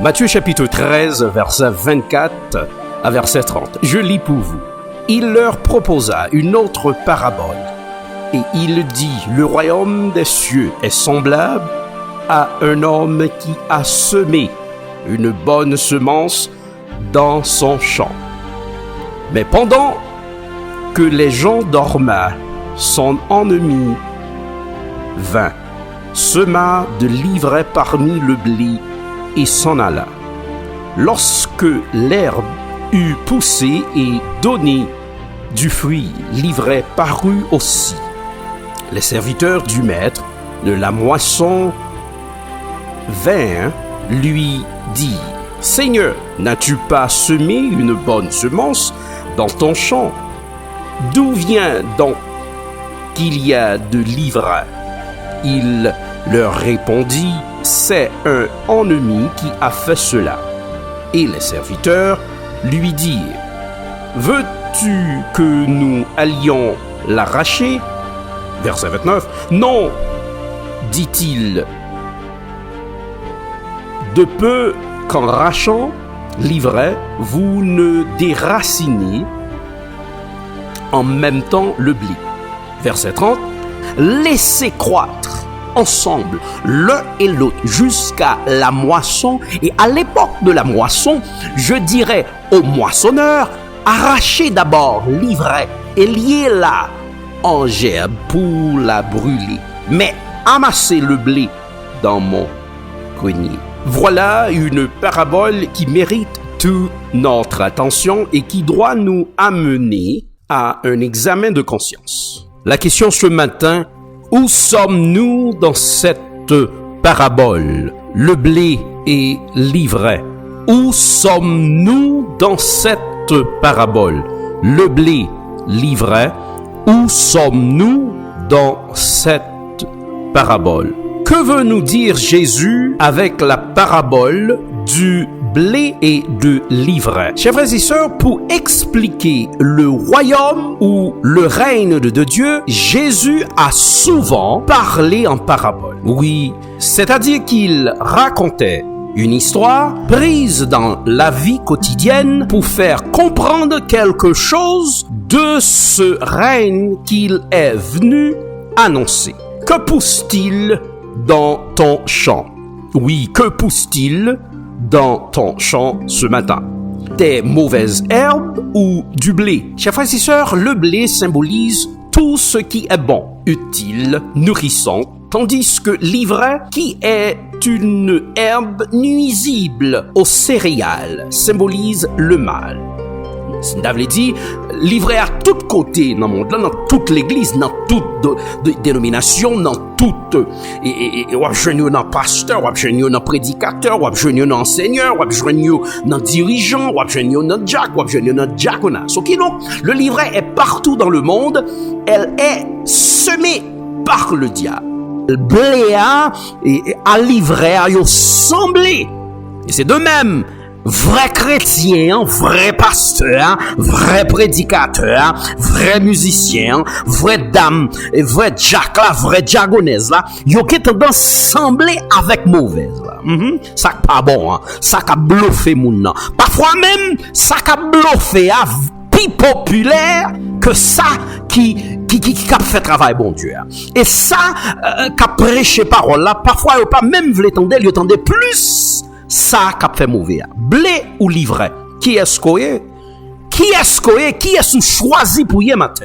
Matthieu chapitre 13, verset 24 à verset 30. Je lis pour vous. Il leur proposa une autre parabole. Et il dit, le royaume des cieux est semblable à un homme qui a semé une bonne semence dans son champ. Mais pendant que les gens dormaient, son ennemi vint, sema de l'ivraie parmi le blé et s'en alla. Lorsque l'herbe eut poussé et donné du fruit, l'ivraie parut aussi. Les serviteurs du maître de la moisson vinrent lui dire, « Seigneur, n'as-tu pas semé une bonne semence dans ton champ? D'où vient donc qu'il y a de l'ivraie? » Il leur répondit, « C'est un ennemi qui a fait cela. » Et les serviteurs lui dirent, « Veux-tu que nous allions l'arracher? » Verset 29, « Non, dit-il, de peu qu'en rachant l'ivraie, vous ne déracinez en même temps le blé. » Verset 30, « Laissez croître ensemble l'un et l'autre jusqu'à la moisson, et à l'époque de la moisson, je dirais au moissonneur, arrachez d'abord l'ivraie et liez-la en gerbe pour la brûler, mais amassez le blé dans mon grenier. » Voilà une parabole qui mérite toute notre attention et qui doit nous amener à un examen de conscience. La question ce matin, où sommes-nous dans cette parabole, le blé et l'ivraie? Où sommes-nous dans cette parabole, le blé, l'ivraie? Où sommes-nous dans cette parabole? Que veut nous dire Jésus avec la parabole du blé et de l'ivraie? Chers frères et sœurs, pour expliquer le royaume ou le règne de Dieu, Jésus a souvent parlé en parabole. Oui, c'est-à-dire qu'il racontait une histoire prise dans la vie quotidienne pour faire comprendre quelque chose de ce règne qu'il est venu annoncer. Que pousse-t-il dans ton champ? Oui, que pousse-t-il dans ton champ ce matin? Des mauvaises herbes ou du blé? Chers frères et sœurs, le blé symbolise tout ce qui est bon, utile, nourrissant, tandis que l'ivraie, qui est une herbe nuisible aux céréales, symbolise le mal. Ça veut dire, l'ivraie à tous côtés dans le monde, dans toute l'église, dans toute dénomination, dans toute, ou à dans pasteur, ou à dans prédicateur, ou à dans enseigneur, ou à dans dirigeant, ou à dans diacre, ou à dans diaconat. Ce qui donc, le livret est partout dans le monde, elle est semée par le diable. Le blé à l'ivraie a semblé. Et c'est de même. Vrai chrétien, vrai pasteur, vrai prédicateur, vrai musicien, vrai dame, vrai jack là, vrai diagonèse là, yo qui tendance sembler avec mauvaise là. Ça pas bon, hein. Ça a bluffé moun nan. Parfois même, ça a bluffé à plus populaire que ça qui a fait travail bon Dieu. Et ça, qu'a prêché parole là, parfois yo pas même vle tendre, yo tende plus ça qu'a fait mauvais. Blé ou livret? Qui est-ce qu'on est? Qui est-ce qu'on est? Qui est-ce qu'on choisit pour y matin?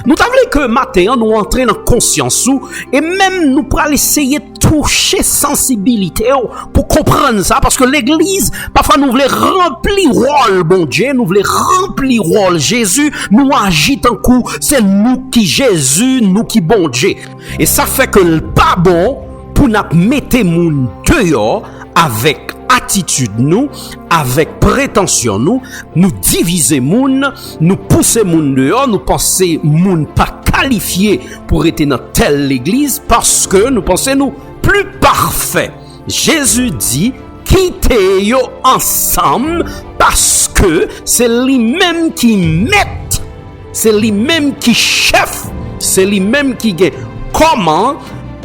Nous t'avons que matin, nous entrer dans conscience et même nous pour essayer de toucher sensibilité pour comprendre ça, parce que l'église, parfois nous voulons remplir rôle bon Dieu, nous voulons remplir rôle Jésus, nous agit un coup, c'est nous qui Jésus, nous qui bon Dieu. Et ça fait que le pas bon pour nous mettre moun dehors avec attitude nous, avec prétention nous diviser moun, nous pousser moun dehors, nous penser moun pas qualifié pour être dans telle église parce que nous pensons nous plus parfait. Jésus dit quittez-yo ensemble parce que c'est lui-même qui met, c'est lui-même qui chef, c'est lui-même qui gagne. Comment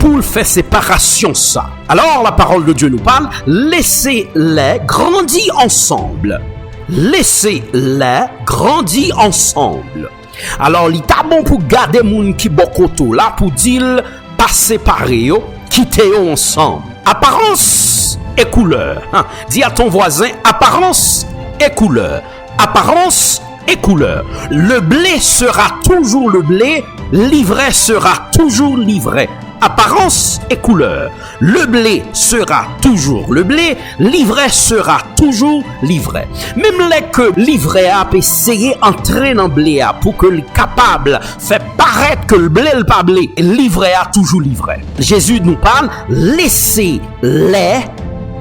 pour faire séparation ça. Alors la parole de Dieu nous parle, laissez-les grandir ensemble. Laissez-les grandir ensemble. Alors, il est bon pour garder moun qui bokoto là pour dire pas séparer yo, quitter yo ensemble. Apparence et couleur. Dis à ton voisin apparence et couleur. Apparence et couleur. Le blé sera toujours le blé, l'ivraie sera toujours l'ivraie. Apparence et couleur. Le blé sera toujours le blé, l'ivraie sera toujours l'ivraie. Même les que l'ivraie a essayé d'entrer dans le blé pour que le capable fait paraître que le blé n'est pas blé, l'ivraie a toujours l'ivraie. Jésus nous parle, laissez-les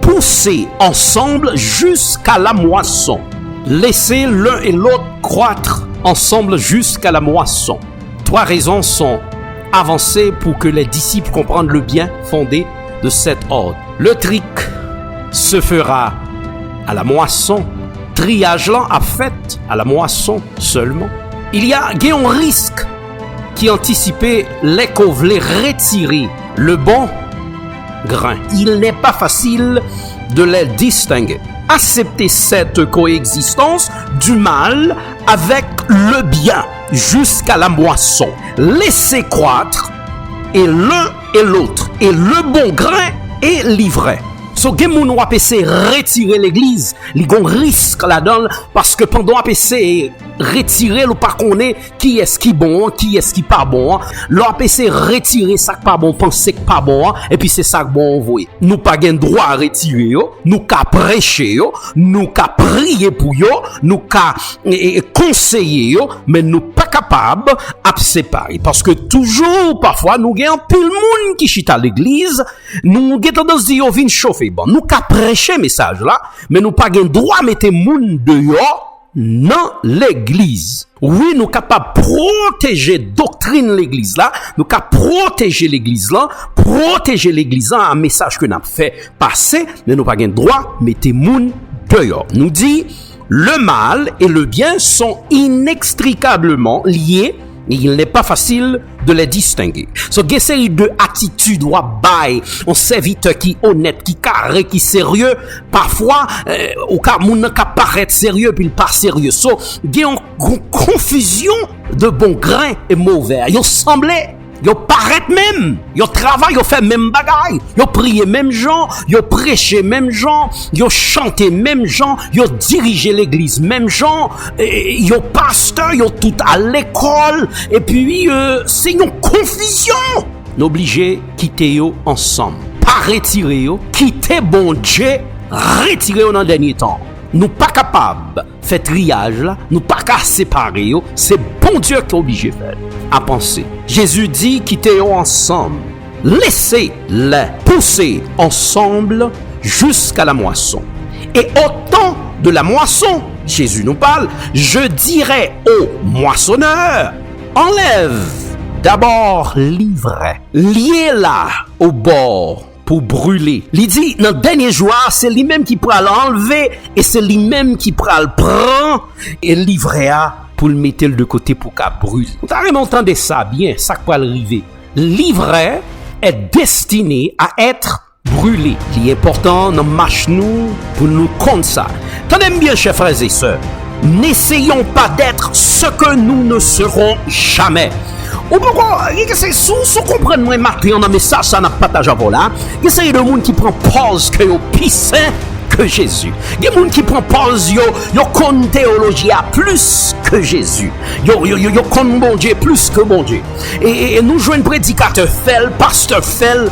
pousser ensemble jusqu'à la moisson. Laissez l'un et l'autre croître ensemble jusqu'à la moisson. 3 raisons sont avancées pour que les disciples comprennent le bien fondé de cet ordre. Le tric se fera à la moisson. Triage là a fait à la moisson seulement. Il y a un risque qui anticipait les qu'on voulait retirer le bon grain. Il n'est pas facile de les distinguer. Accepter cette coexistence du mal avec le bien jusqu'à la moisson. Laissez croître et l'un et l'autre, et le bon grain et l'ivraie. So gen moun wap ese retirer l'église, li gon risque là-dedans parce que pendant wap ese retirer ou pas connaît qui est-ce qui bon, qui est-ce qui pas bon, l'op ese retirer ça pas bon, penser que pas bon et puis c'est ça que bon envoyer. Nous pas gen droit à retirer yo, nous ka prêcher yo, nous ka prier pour yo, nous ka conseiller yo, mais nous pas capable à séparer parce que toujours parfois nous gen pile moun qui chita l'église, nous gen tendance dire yo vinn chauffer. Bon, nous ka prêcher message là, mais nous pas gen droit mettre moun dehors dans l'église. Oui, nous capable protéger doctrine l'église là, nous capable protéger l'église là, un message que n'a fait passer, mais nous pas gen droit mettre moun dehors. Nous dit le mal et le bien sont inextricablement liés. Et il n'est pas facile de les distinguer. So, il y a une série de attitudes ou bail, un serviteur qui honnête, qui carré, qui sérieux, parfois, ou ka moun ka paraître sérieux puis il pas sérieux. So, il y a une confusion de bon grain et mauvais. Ils semblent yo paraît même, yo travaille, yo fait même bagaille, yo prier même gens, yo prêcher même gens, yo chanter même gens, yo diriger l'église même gens, yo pasteur, yo tout à l'école, et puis c'est une confusion. N'obligé quitter yo ensemble, pas retirer yo, quitter bon Dieu, retirer yo dans le dernier temps. Nous pas capable faire triage là, nous pas qu'à séparer yo, c'est bon Dieu qui est obligé de faire. À penser. Jésus dit quittez yo ensemble. Laissez-les pousser ensemble jusqu'à la moisson. Et au temps de la moisson, Jésus nous parle, je dirai au moissonneur, enlève d'abord l'ivraie, liez-la au bord pour brûler. Il dit, dans le dernier jour, c'est lui-même qui prend l'enlever et c'est lui-même qui prend le prendre et l'ivraie pour le mettre de côté pour qu'elle brûle. Vous avez entendu ça bien, ça peut arriver. L'ivraie est destiné à être brûlé. Il est important dans marche nous pour nous compte ça. Tenez bien, chers frères et sœurs, n'essayons pas d'être ce que nous ne serons jamais. Ou pourquoi, c'est sous comprendre moi matin dans message ça n'a pas partagé avant là. Il y a des gens qui prend pause que au pisse que Jésus. Il y a des gens qui prend pause yo connaissent théologie à plus que Jésus. Yo connaissent bon Dieu plus que bon Dieu. Et nous jouons un prédicateur fel, pasteur fel,